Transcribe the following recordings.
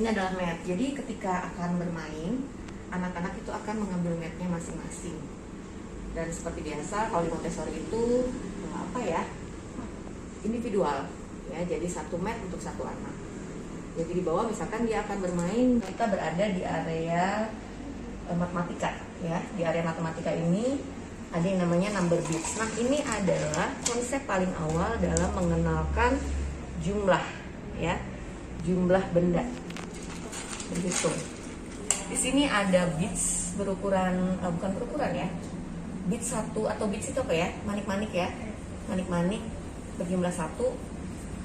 Ini adalah mat. Jadi ketika akan bermain, anak-anak itu akan mengambil matnya masing-masing. Dan seperti biasa, kalau di Montessori itu individual, ya. Jadi satu mat untuk satu anak. Jadi di bawah misalkan dia akan bermain, kita berada di area matematika, ya. Di area matematika ini ada yang namanya number bits. Nah, ini adalah konsep paling awal dalam mengenalkan jumlah, ya, jumlah benda berhitung. Di sini ada bits berukuran, bukan berukuran ya, bits 1 atau bits itu apa ya, manik-manik ya, manik-manik berjumlah 1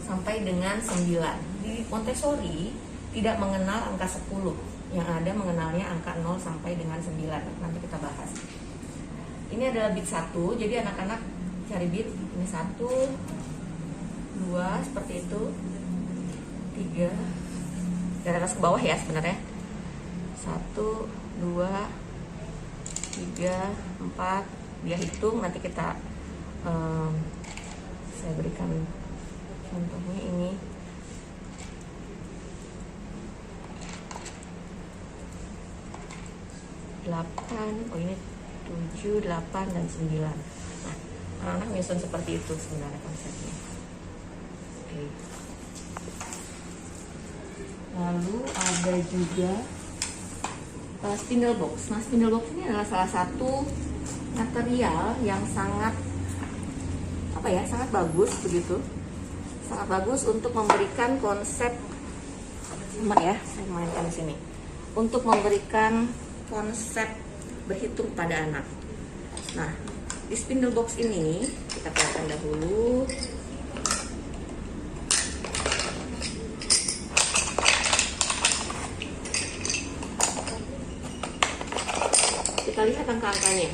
sampai dengan 9. Di Montessori tidak mengenal angka 10, yang ada mengenalnya angka 0 sampai dengan 9. Nanti kita bahas. Ini adalah bit 1, jadi anak-anak cari bit. Ini 1, 2, seperti itu, 3, dari atas ke bawah ya sebenarnya. 1, 2, 3, 4. Dia hitung, nanti kita saya berikan contohnya ini. 8, oh ini 7, 8, dan 9. Nah, anak-anak nyusun seperti itu sebenarnya konsepnya. Oke. Lalu ada juga spindle box. Nah, spindle box ini adalah salah satu material yang sangat sangat bagus begitu. Sangat bagus untuk memberikan konsep saya mainkan di sini. Untuk memberikan konsep berhitung pada anak. Nah, di spindle box ini kita keluarkan dahulu. Kita lihat angka-angkanya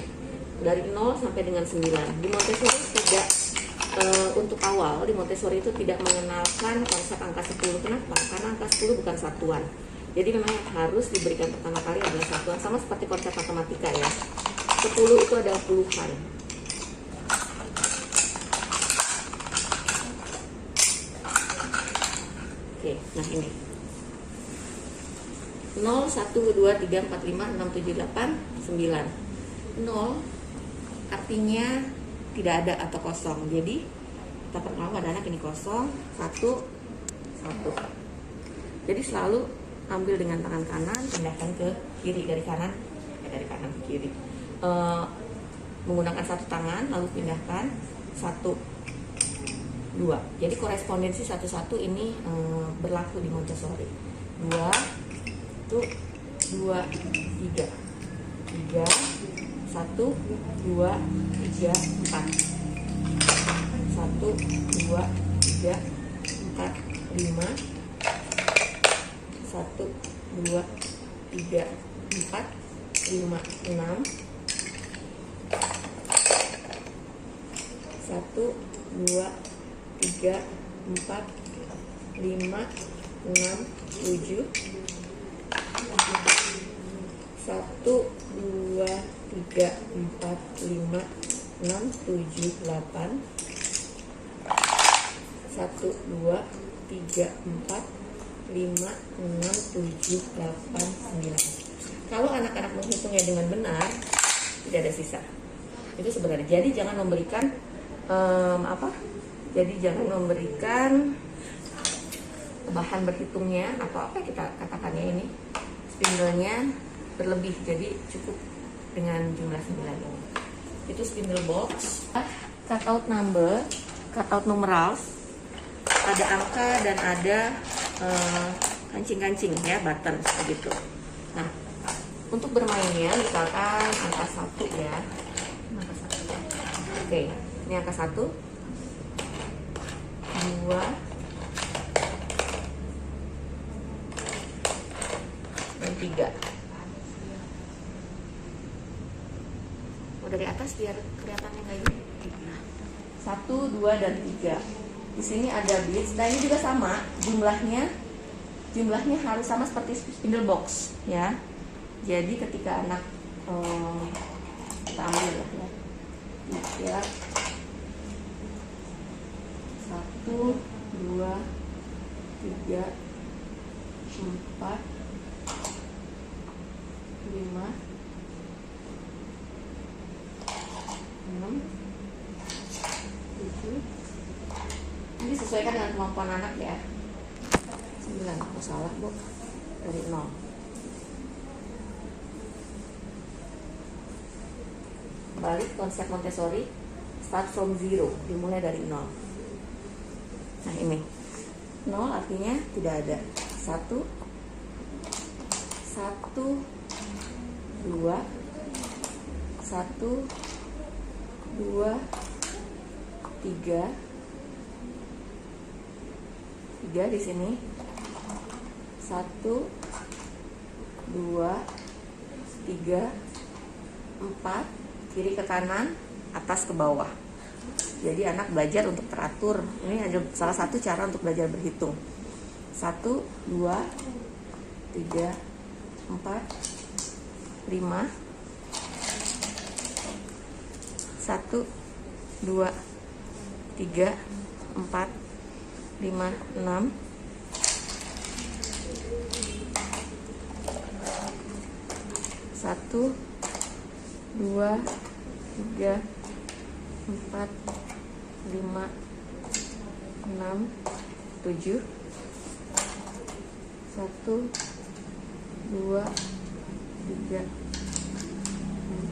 dari 0 sampai dengan 9. Di Montessori tidak, untuk awal di Montessori itu tidak mengenalkan konsep angka 10. Kenapa? Karena angka 10 bukan satuan. Jadi memang yang harus diberikan pertama kali adalah satuan, sama seperti konsep matematika ya. 10 itu adalah puluhan. Oke, nah ini 0, 1, 2, 3, 4, 5, 6, 7, 8, 9. 0 artinya tidak ada atau kosong. Jadi kita perkenalkan pada anak ini kosong, 1, 1. Jadi selalu ambil dengan tangan kanan, pindahkan ke kiri, dari kanan ke kiri. Menggunakan satu tangan, lalu pindahkan 1, 2. Jadi korespondensi 1-1 ini berlaku di Montessori. 2, 2, 3, 3, 1, 2, 3, 4, 1, 2, 3, 4, 5, 1, 2, 3, 4, 5, 6, 1, 2, 3, 4, 5, 6, 7, 1, 2, 3, 4, 5, 6, 7, 8, 1, 2, 3, 4, 5, 6, 7, 8, 9. Kalau anak-anak menghitungnya dengan benar, tidak ada sisa. Itu sebenarnya. Jadi jangan memberikan Jadi jangan memberikan bahan berhitungnya atau apa kita katakannya ini, spindle-nya berlebih. Jadi cukup dengan jumlah 9 ini. Itu spindle box. Cutout number, cutout numerals. Ada angka dan ada kancing-kancing ya, button begitu. Nah, untuk bermainnya misalkan angka 1 ya. Angka 1. Oke, ini angka 1, 2, dan 3. Dari atas biar kelihatannya kayak gini. 1, 2, dan 3. Di sini ada bits. Nah, ini juga sama jumlahnya harus sama seperti spindle box ya. Jadi ketika anak kita ambil ya, 1, 2, 3, 4, 5, 6, 7. Ini sesuaikan dengan kemampuan anak ya. 9, aku salah bu, dari 0. Balik konsep Montessori, start from 0, dimulai dari 0. Nah ini 0 artinya tidak ada. 1, 1, 2, 1, 2, 3, 3 di sini. 1, 2, 3, 4, kiri ke kanan, atas ke bawah. Jadi anak belajar untuk teratur. Ini ada salah satu cara untuk belajar berhitung. 1, 2, 3, 4, 5, 1, 2, 3, 4, 5, 6, 1, 2, 3, 4, 5, 6, 7, 1, 2, 3,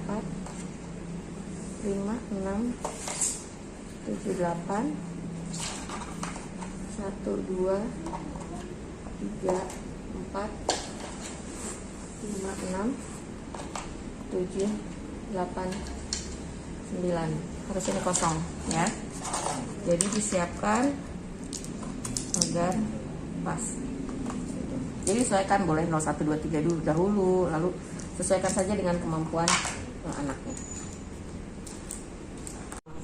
4, 5, 6, 7, 8, 1, 2, 3, 4, 5, 6, 7, 8, 9. Harus ini kosong ya. Jadi disiapkan agar pas. Jadi sesuaikan, boleh 0, 1, 2, 3 dulu dahulu, lalu sesuaikan saja dengan kemampuan anaknya.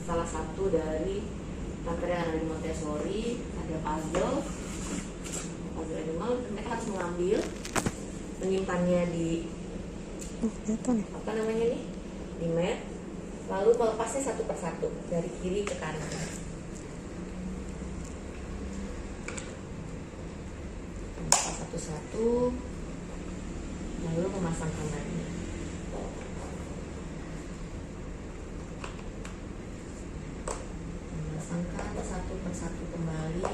Salah satu dari materi yang ada di Montessori ada puzzle animal. Mereka harus mengambil, menyimpannya di apa namanya nih, di mat, lalu melepasnya satu persatu dari kiri ke kanan. Lepas satu-satu, lalu memasang kamarnya. Memasangkan satu persatu kembali.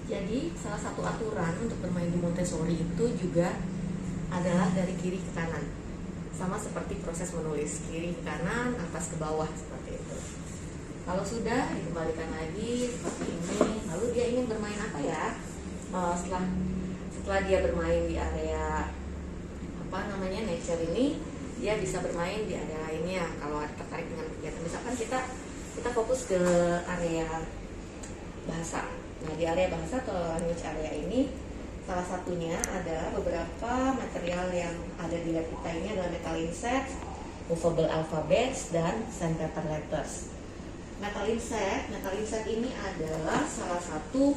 Jadi salah satu aturan untuk bermain di Montessori itu juga adalah dari kiri ke kanan. Sama seperti proses menulis, kiri ke kanan, atas ke bawah, seperti itu. Kalau sudah, dikembalikan lagi seperti ini. Lalu dia ingin bermain apa ya? Setelah dia bermain di area apa namanya nature ini, dia bisa bermain di area lainnya. Kalau tertarik dengan kegiatan, misalkan kita fokus ke area bahasa. Nah, di area bahasa atau language area ini, salah satunya adalah beberapa material yang ada di lab kita ini adalah metal insect, movable alphabets, dan sandpaper letters. Metal insect ini adalah salah satu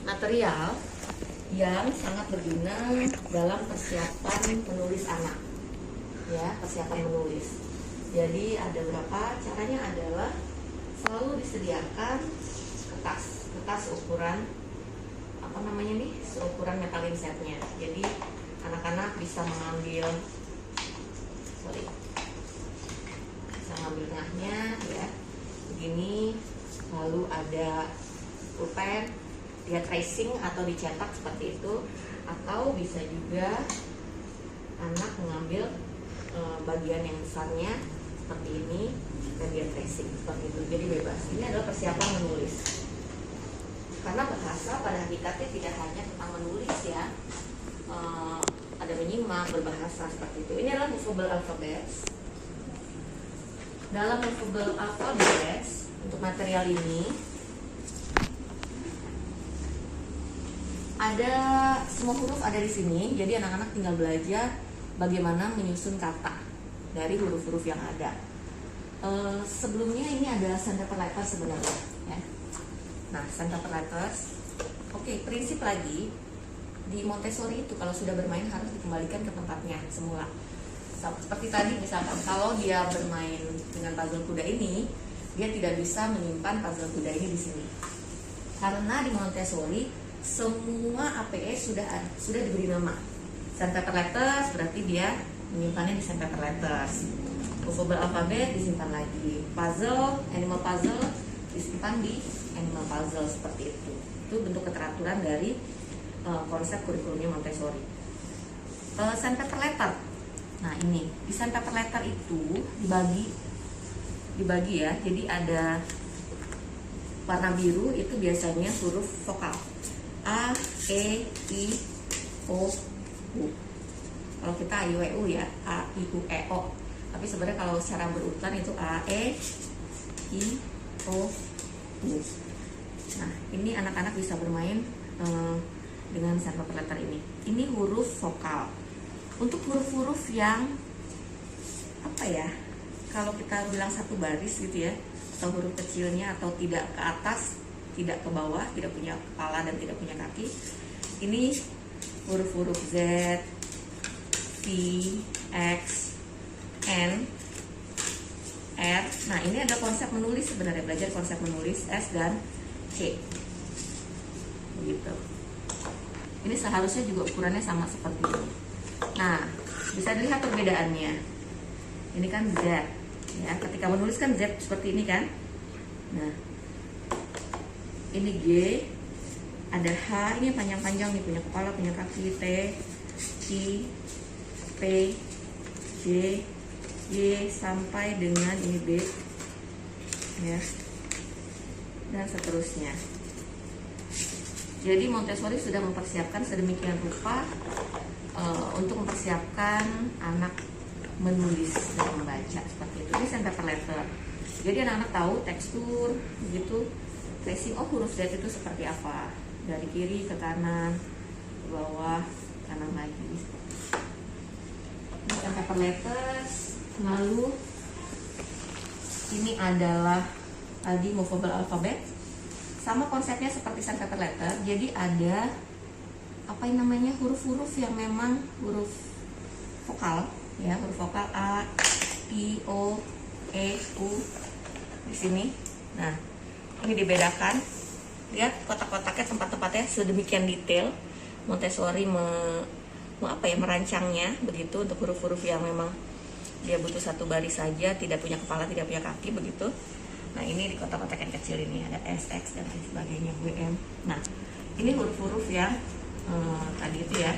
material yang sangat berguna dalam persiapan menulis anak, ya, persiapan menulis. Jadi ada berapa caranya adalah selalu disediakan kertas ukuran apa namanya nih, seukuran metal insectnya. Jadi anak-anak bisa mengambil tengahnya ya begini, lalu ada pulpen, dia tracing atau dicetak seperti itu, atau bisa juga anak mengambil bagian yang besarnya seperti ini dan dia tracing seperti itu. Jadi bebas. Ini adalah persiapan menulis. Karena bahasa pada hakikatnya tidak hanya tentang menulis ya, ada menyimak, berbahasa seperti itu. Ini adalah movable alphabets. Dalam movable alphabets untuk material ini ada semua huruf ada di sini. Jadi anak-anak tinggal belajar bagaimana menyusun kata dari huruf-huruf yang ada. Sebelumnya ini ada sandpaper letters sebenarnya ya. Nah, sandpaper letters. Oke, prinsip lagi di Montessori itu kalau sudah bermain harus dikembalikan ke tempatnya semula. seperti tadi misalkan kalau dia bermain dengan puzzle kuda ini, dia tidak bisa menyimpan puzzle kuda ini di sini. Karena di Montessori semua APE sudah diberi nama. Sandpaper letters berarti dia menyimpannya di sandpaper letters. Movable alphabet disimpan lagi. Puzzle, animal puzzle disimpan di animal puzzle seperti itu. Itu bentuk keteraturan dari konsep kurikulumnya Montessori. Sandpaper letter. Nah ini di sandpaper letter itu dibagi ya. Jadi ada warna biru itu biasanya huruf vokal A, E, I, O, U. Kalau kita A, I, U, E, U ya A, I, U, E, O. Tapi sebenarnya kalau secara berurutan itu A, E, I, O, U. Nah ini anak-anak bisa bermain dengan sandpaper letter ini. Ini huruf vokal. Untuk huruf-huruf yang apa ya, kalau kita bilang satu baris gitu ya, atau huruf kecilnya atau tidak ke atas, tidak ke bawah, tidak punya kepala dan tidak punya kaki, ini huruf-huruf Z, V, X, N, R. Nah ini ada konsep menulis, sebenarnya belajar konsep menulis S dan C begitu. Ini seharusnya juga ukurannya sama seperti ini. Nah, bisa dilihat perbedaannya. Ini kan Z, ya. Ketika menulis kan Z seperti ini kan. Nah, ini G, ada H, ini panjang-panjang nih, punya kepala, punya kaki. T, I, P, J, Y sampai dengan ini B, ya, dan seterusnya. Jadi Montessori sudah mempersiapkan sedemikian rupa untuk mempersiapkan anak menulis dan membaca seperti itu. Ini sandpaper letter. Jadi anak-anak tahu tekstur, begitu, tracing huruf Z itu seperti apa, dari kiri ke kanan, ke bawah, kanan lagi. Ini sandpaper letters. Lalu ini adalah tadi movable alphabet. Sama konsepnya seperti sandpaper letter. Jadi ada apa yang namanya huruf-huruf yang memang huruf vokal ya, huruf vokal A, I, O, E, U di sini. Nah ini dibedakan, lihat kotak-kotaknya, tempat-tempatnya sedemikian detail. Montessori merancangnya begitu untuk huruf-huruf yang memang dia butuh satu baris saja, tidak punya kepala, tidak punya kaki begitu. Nah ini di kotak-kotak yang kecil ini ada S, X dan lain sebagainya, W, M. Nah ini huruf-huruf yang tadi itu ya,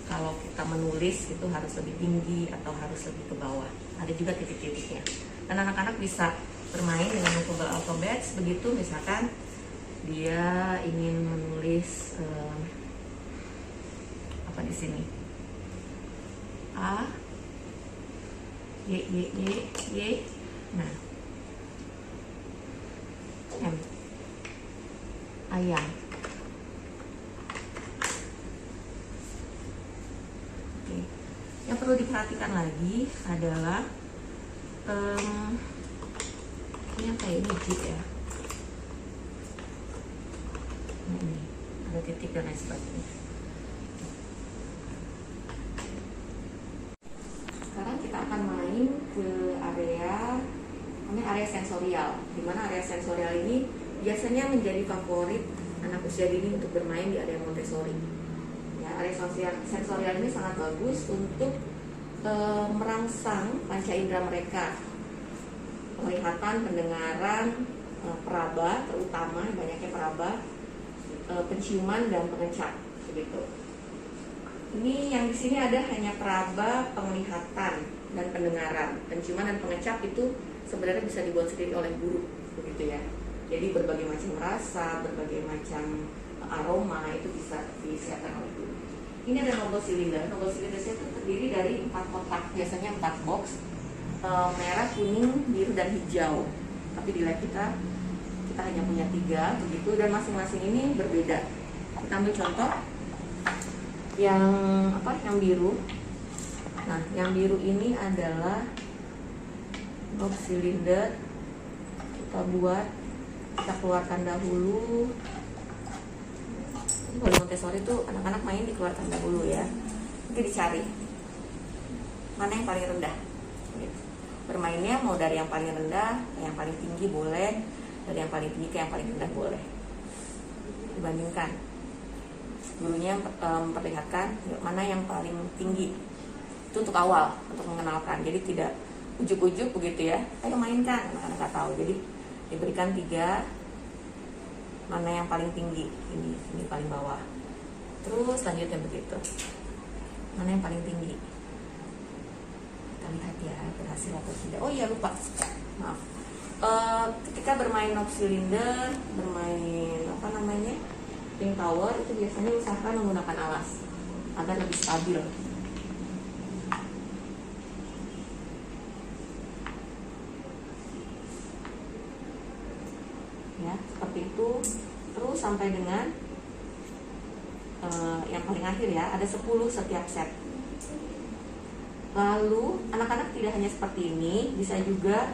kalau kita menulis itu harus lebih tinggi atau harus lebih ke bawah. Ada juga titik-titiknya. Dan anak-anak bisa bermain dengan movable alphabet. Begitu misalkan dia ingin menulis apa di sini, A, Y, Y, Y, Y. Nah, M, ayam. Oke. Yang perlu diperhatikan lagi adalah ini yang kayak ini J ya. Nah, ini ada titik dan lain sebagainya. Sekarang kita akan main ke area sensorial, di mana area sensorial ini biasanya menjadi favorit anak usia dini untuk bermain di area Montessori. Ya, area sensorial ini sangat bagus untuk merangsang panca indera mereka, penglihatan, pendengaran, peraba, terutama banyaknya peraba, penciuman dan pengecap, begitu. Ini yang di sini ada hanya peraba, penglihatan dan pendengaran. Penciuman dan pengecap itu sebenarnya bisa dibuat sendiri oleh guru, begitu ya. Jadi berbagai macam rasa, berbagai macam aroma itu bisa disiapkan oleh guru. Ini ada noble cylinder. Noble cylinder itu terdiri dari 4 kotak, biasanya 4 box, merah, kuning, biru dan hijau. Tapi di lab kita hanya punya 3 begitu, dan masing-masing ini berbeda. Kita ambil contoh yang biru. Nah, yang biru ini adalah box cylinder. Kita keluarkan dahulu. Kalau Montessori itu anak-anak main dikeluarkan dahulu ya. Nanti dicari. mana yang paling rendah. Bermainnya mau dari yang paling rendah ke yang paling tinggi boleh, dari yang paling tinggi ke yang paling rendah boleh. Dibandingkan, gurunya memperlihatkan mana yang paling tinggi. Itu untuk awal, untuk mengenalkan. Jadi tidak ujuk-ujuk begitu ya, ayo mainkan, anak-anak nggak tahu. Jadi diberikan 3, mana yang paling tinggi, ini paling bawah. Terus selanjutnya begitu, mana yang paling tinggi. Kita lihat ya berhasil atau tidak. Oh iya lupa, maaf. Ketika bermain knob cylinder, bermain ping tower, itu biasanya usahakan menggunakan alas agar lebih stabil. Ya, seperti itu. Terus sampai dengan yang paling akhir ya, ada 10 setiap set. Lalu anak-anak tidak hanya seperti ini, bisa juga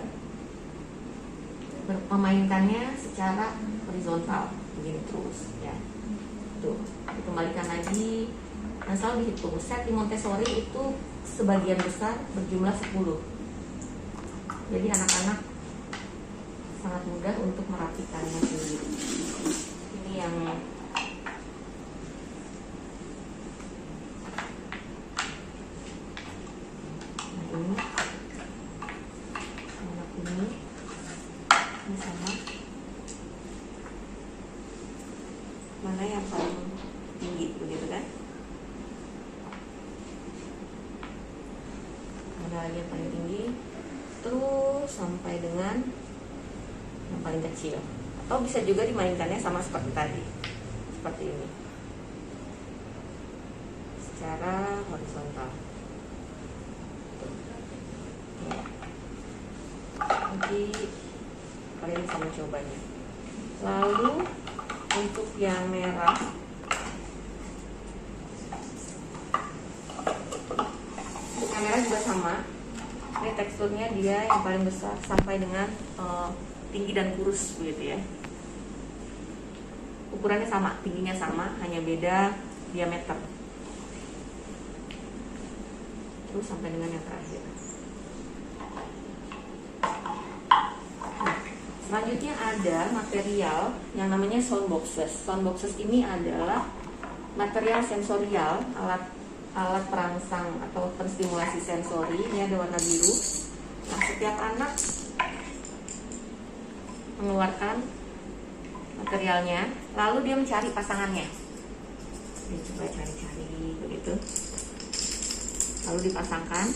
memainkannya secara horizontal begini terus ya. Tuh, dikembalikan lagi. Nah, selalu dihitung. Set di Montessori itu sebagian besar berjumlah 10. Jadi anak-anak sangat mudah untuk merapikannya sendiri. Ini yang ini sama, mana yang paling tinggi begitu kan? Ada lagi yang paling tinggi, terus sampai dengan yang paling kecil. Atau bisa juga dimainkannya sama seperti tadi, seperti ini, secara horizontal. Ya. Jadi kalian bisa mencobanya. Lalu untuk yang merah, juga sama. Ini teksturnya dia yang paling besar sampai dengan tinggi dan kurus begitu ya. Ukurannya sama, tingginya sama, hanya beda diameter. Terus sampai dengan yang terakhir. Selanjutnya ada material yang namanya sound boxes. Sound boxes ini adalah material sensorial, alat perangsang atau penstimulasi sensori. Ini ada warna biru. Nah, setiap anak mengeluarkan materialnya, lalu dia mencari pasangannya. Dia coba cari-cari begitu. Lalu dipasangkan.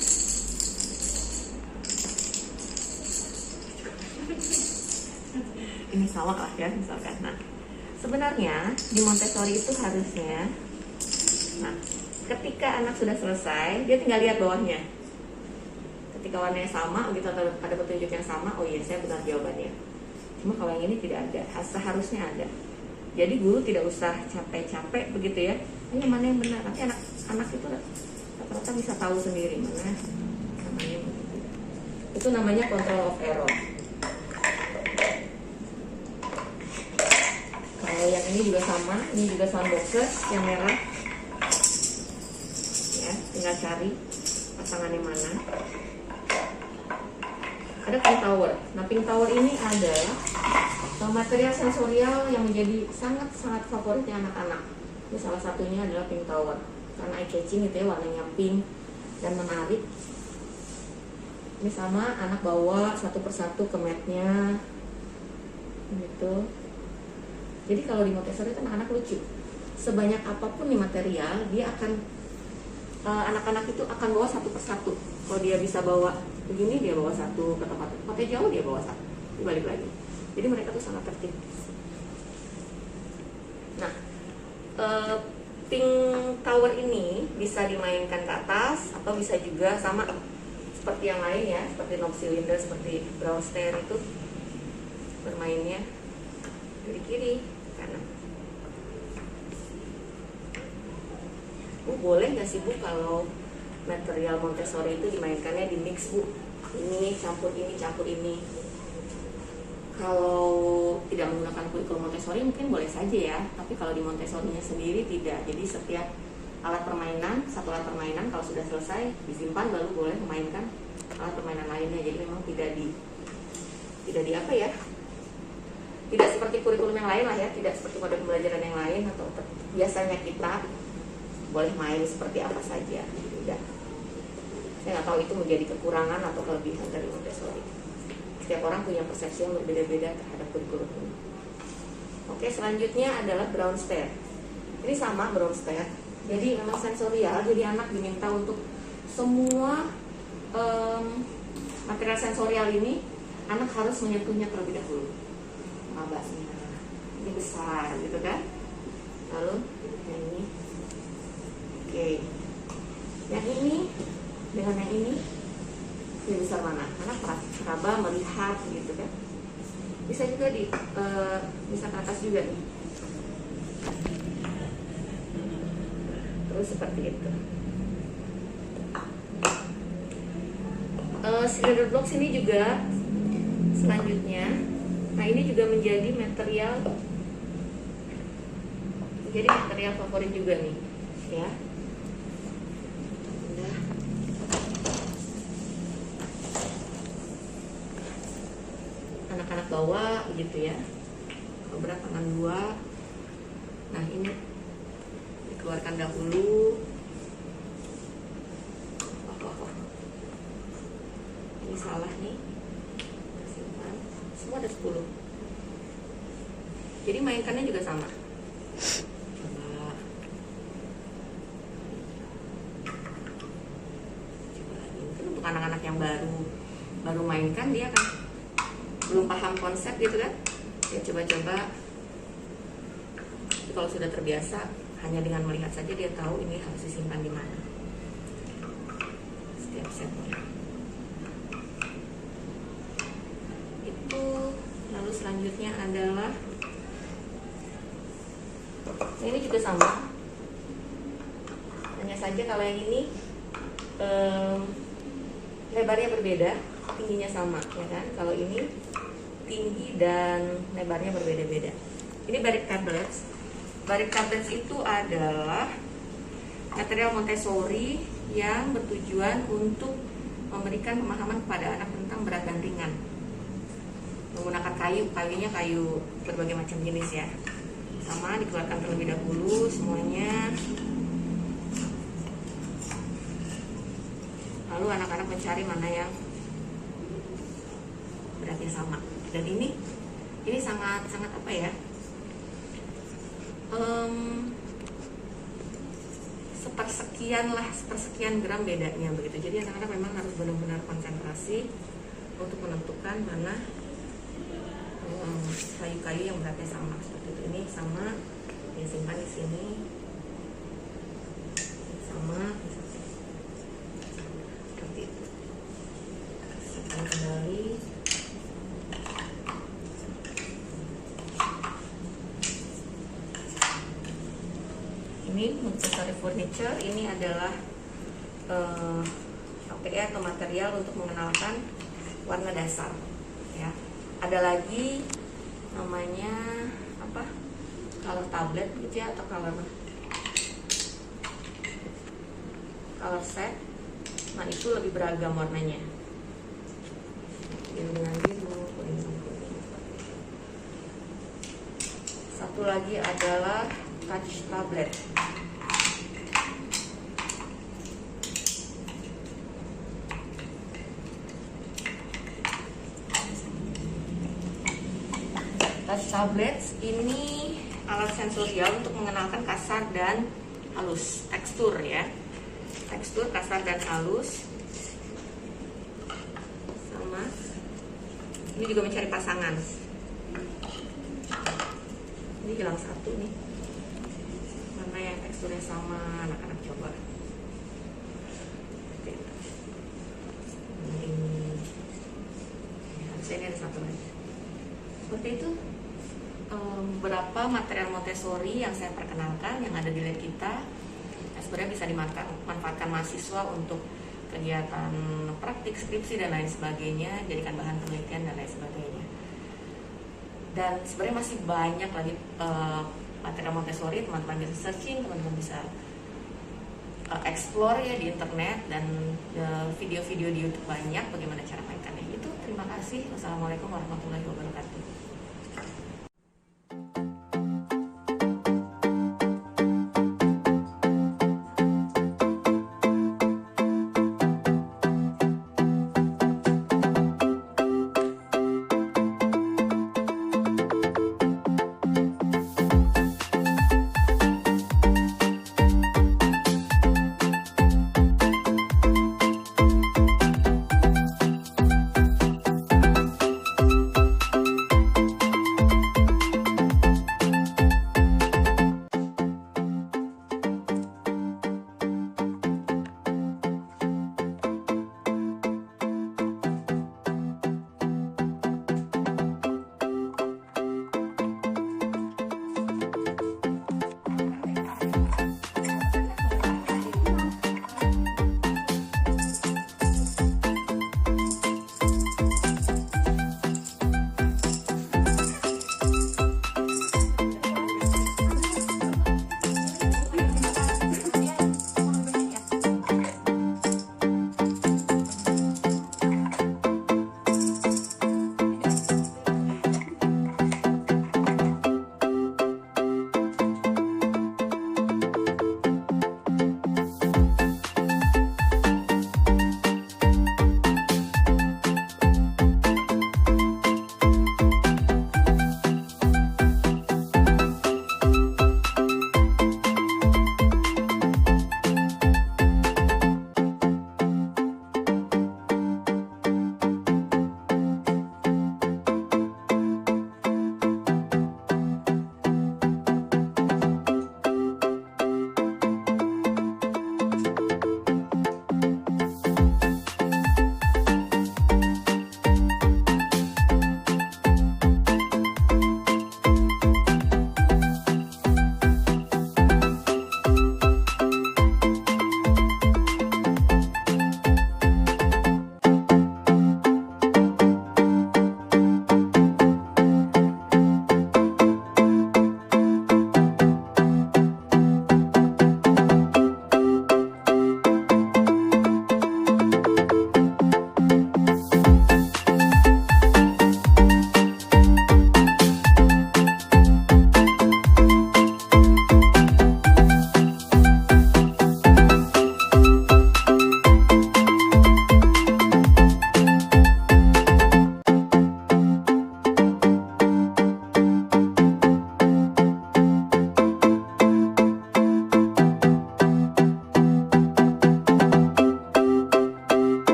Ini sama lah ya misalkan. Nah, sebenarnya di Montessori itu harusnya, nah, ketika anak sudah selesai, dia tinggal lihat bawahnya. Ketika warnanya sama, begitu ada petunjuk yang sama, oh iya saya benar jawabannya. Cuma kalau yang ini tidak ada, seharusnya ada. Jadi guru tidak usah capek-capek begitu ya. Ini mana yang benar? Nanti anak itu rata-rata bisa tahu sendiri mana namanya begitu. Itu namanya control of error. Kalau yang ini juga sama, ini juga sound boxes yang merah. Ya, tinggal cari pasangannya mana. Ada pink tower. Nah, pink tower ini adalah material sensorial yang menjadi sangat-sangat favoritnya anak-anak. Ini salah satunya adalah pink tower. Karena eye catching itu ya, warnanya pink dan menarik. Ini sama, anak bawa satu persatu ke matnya, gitu. Jadi kalau di Montessori itu anak-anak lucu. Sebanyak apapun nih material, dia akan anak-anak itu akan bawa satu persatu. Kalau dia bisa bawa begini, dia bawa satu, ke tempatnya jauh dia bawa satu, dibalik lagi. Jadi mereka tuh sangat tertib. Nah, pink tower ini bisa dimainkan ke atas atau bisa juga sama seperti yang lain ya, seperti knob cylinder, seperti brown stair itu bermainnya dari kiri ke kanan. Boleh nggak sih Bu kalau material Montessori itu dimainkannya di mix Bu? Ini campur ini. Kalau tidak menggunakan kurikulum Montessori mungkin boleh saja ya, tapi kalau di Montessori-nya sendiri tidak. Jadi setiap alat permainan, satu alat permainan. Kalau sudah selesai disimpan baru boleh memainkan alat permainan lainnya. Jadi memang tidak di apa ya, tidak seperti kurikulum yang lain lah ya, tidak seperti pada pembelajaran yang lain atau biasanya kita boleh main seperti apa saja. Tidak. Saya nggak tahu itu menjadi kekurangan atau kelebihan dari Montessori. Setiap orang punya persepsi yang berbeda-beda terhadap kurikulum ini. Oke, selanjutnya adalah Brown Stare. Ini sama Brown Stare. Jadi memang sensorial. Jadi anak diminta untuk semua material sensorial ini anak harus menyentuhnya terlebih dahulu. Mabasnya ini besar gitu kan. Lalu yang ini. Oke. Yang ini dengan yang ini lebih besar mana? Anak meraba, melihat gitu kan. Bisa juga bisa ke atas juga nih. Terus seperti itu. Cinder blocks ini juga selanjutnya. Nah, ini juga menjadi material favorit juga nih, ya. Anak-anak bawa begitu ya, berat tangan 2. Nah, ini dikeluarkan dahulu. Ini salah nih, simpan. Semua ada 10. Jadi mainkannya juga sama. Coba lagi. Untuk anak-anak yang baru mainkan, dia kan belum paham konsep gitu kan, ya coba-coba. Kalau sudah terbiasa hanya dengan melihat saja dia tahu ini harus disimpan di mana setiap setnya itu. Lalu selanjutnya adalah ini juga sama, hanya saja kalau yang ini lebarnya berbeda, tingginya sama ya kan. Kalau ini tinggi dan lebarnya berbeda-beda. Ini barik tablets. Barik tablets itu adalah material Montessori yang bertujuan untuk memberikan pemahaman kepada anak tentang berat dan ringan. Menggunakan kayunya kayu berbagai macam jenis ya. Sama, dikeluarkan terlebih dahulu semuanya. Lalu anak-anak mencari mana yang beratnya sama. Dan ini sangat apa ya, sepersekian gram bedanya begitu. Jadi anak-anak memang harus benar-benar konsentrasi untuk menentukan mana kayu-kayu yang beratnya sama seperti itu. Ini sama, yang simpan di sini sama, seperti itu. Simpan kembali. Ini Montessori furniture, ini adalah APE atau material untuk mengenalkan warna dasar ya. Ada lagi namanya apa, color tablet gitu ya, atau color set. Nah, itu lebih beragam warnanya, biru dengan biru, kuning dengan kuning. Satu lagi adalah touch tablet. Touch tablets ini alat sensorial untuk mengenalkan kasar dan halus, tekstur ya, tekstur kasar dan halus. Sama, ini juga mencari pasangan. Ini hilang satu nih, mana yang teksturnya sama, anak-anak coba. Ini harusnya ini ada satu lagi. Seperti itu. Beberapa material Montessori yang saya perkenalkan yang ada di lab kita, yang sebenarnya bisa dimanfaatkan mahasiswa untuk kegiatan praktik, skripsi dan lain sebagainya, jadikan bahan penelitian dan lain sebagainya. Dan sebenarnya masih banyak lagi material Montessori, teman-teman bisa searching, teman-teman bisa explore ya di internet dan video-video di YouTube banyak bagaimana cara mainkannya. Itu terima kasih. Wassalamualaikum warahmatullahi wabarakatuh.